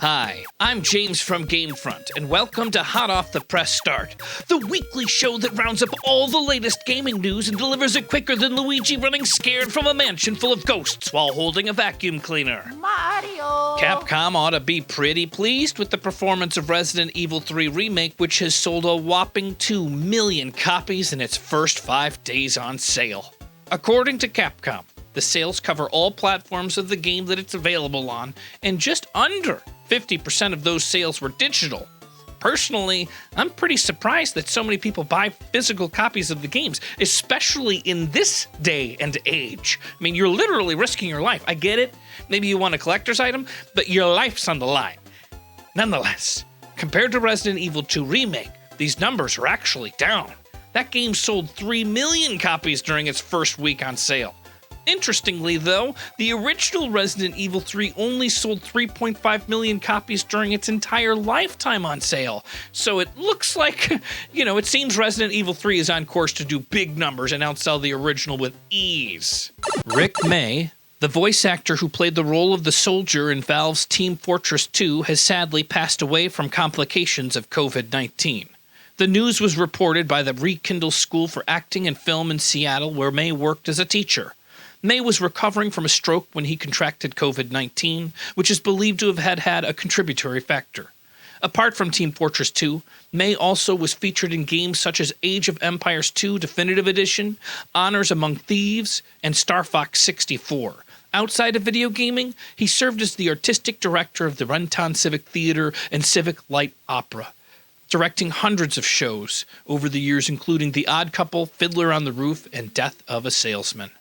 Hi, I'm James from GameFront, and welcome to Hot Off the Press Start, the weekly show that rounds up all the latest gaming news and delivers it quicker than Luigi running scared from a mansion full of ghosts while holding a vacuum cleaner. Mario! Capcom ought to be pretty pleased with the performance of Resident Evil 3 Remake, which has sold a whopping 2 million copies in its first 5 days on sale. According to Capcom, the sales cover all platforms of the game that it's available on, and just under 50% of those sales were digital. Personally, I'm pretty surprised that so many people buy physical copies of the games, especially in this day and age. I mean, you're literally risking your life. I get it. Maybe you want a collector's item, but your life's on the line. Nonetheless, compared to Resident Evil 2 Remake, these numbers are actually down. That game sold 3 million copies during its first week on sale. Interestingly, though, the original Resident Evil 3 only sold 3.5 million copies during its entire lifetime on sale. So it looks like, it seems Resident Evil 3 is on course to do big numbers and outsell the original with ease. Rick May, the voice actor who played the role of the soldier in Valve's Team Fortress 2, has sadly passed away from complications of COVID-19. The news was reported by the Rekindle School for Acting and Film in Seattle, where May worked as a teacher. May was recovering from a stroke when he contracted COVID-19, which is believed to have had a contributory factor. Apart from Team Fortress 2, May also was featured in games such as Age of Empires 2 Definitive Edition, Honors Among Thieves, and Star Fox 64. Outside of video gaming, he served as the artistic director of the Renton Civic Theater and Civic Light Opera, directing hundreds of shows over the years, including The Odd Couple, Fiddler on the Roof, and Death of a Salesman.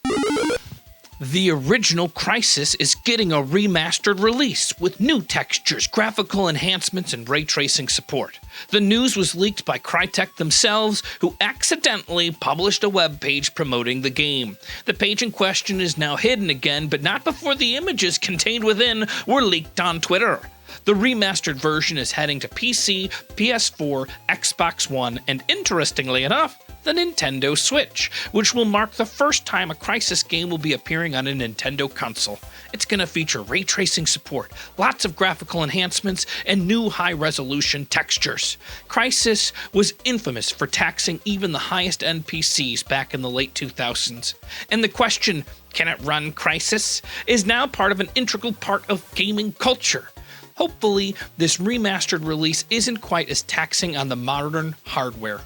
The original Crysis is getting a remastered release with new textures, graphical enhancements, and ray tracing support. The news was leaked by Crytek themselves, who accidentally published a web page promoting the game. The page in question is now hidden again, but not before the images contained within were leaked on Twitter. The remastered version is heading to PC, PS4, Xbox One, and interestingly enough, the Nintendo Switch, which will mark the first time a Crysis game will be appearing on a Nintendo console. It's going to feature ray tracing support, lots of graphical enhancements, and new high-resolution textures. Crysis was infamous for taxing even the highest-end PCs back in the late 2000s. And the question, can it run Crysis, is now part of an integral part of gaming culture. Hopefully, this remastered release isn't quite as taxing on the modern hardware.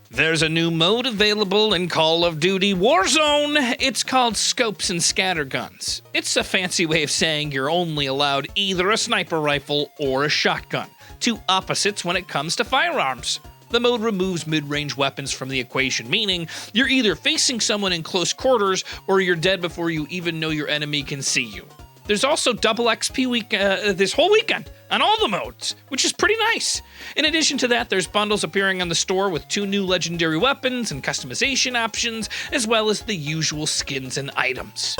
There's a new mode available in Call of Duty Warzone. It's called Scopes and Scatterguns. It's a fancy way of saying you're only allowed either a sniper rifle or a shotgun, two opposites when it comes to firearms. The mode removes mid-range weapons from the equation, meaning you're either facing someone in close quarters or you're dead before you even know your enemy can see you. There's also double XP week this whole weekend on all the modes, which is pretty nice. In addition to that, there's bundles appearing on the store with 2 new legendary weapons and customization options, as well as the usual skins and items.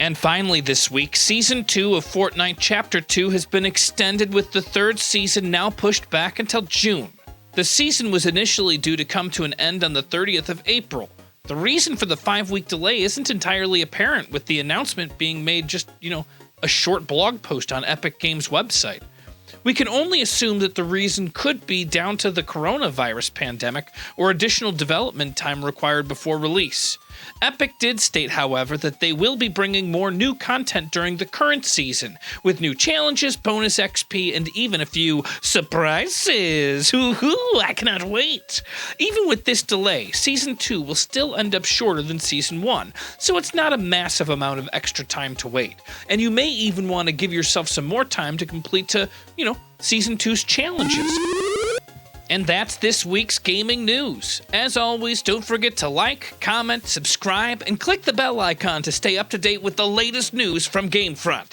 And finally this week, Season 2 of Fortnite Chapter 2 has been extended, with the 3rd season now pushed back until June. The season was initially due to come to an end on the 30th of April. The reason for the 5-week delay isn't entirely apparent, with the announcement being made just, a short blog post on Epic Games' website. We can only assume that the reason could be down to the coronavirus pandemic or additional development time required before release. Epic did state, however, that they will be bringing more new content during the current season, with new challenges, bonus XP, and even a few surprises. Hoo-hoo, I cannot wait. Even with this delay, Season 2 will still end up shorter than Season 1, so it's not a massive amount of extra time to wait. And you may even want to give yourself some more time to complete Season 2's challenges. And that's this week's gaming news. As always, don't forget to like, comment, subscribe, and click the bell icon to stay up to date with the latest news from GameFront.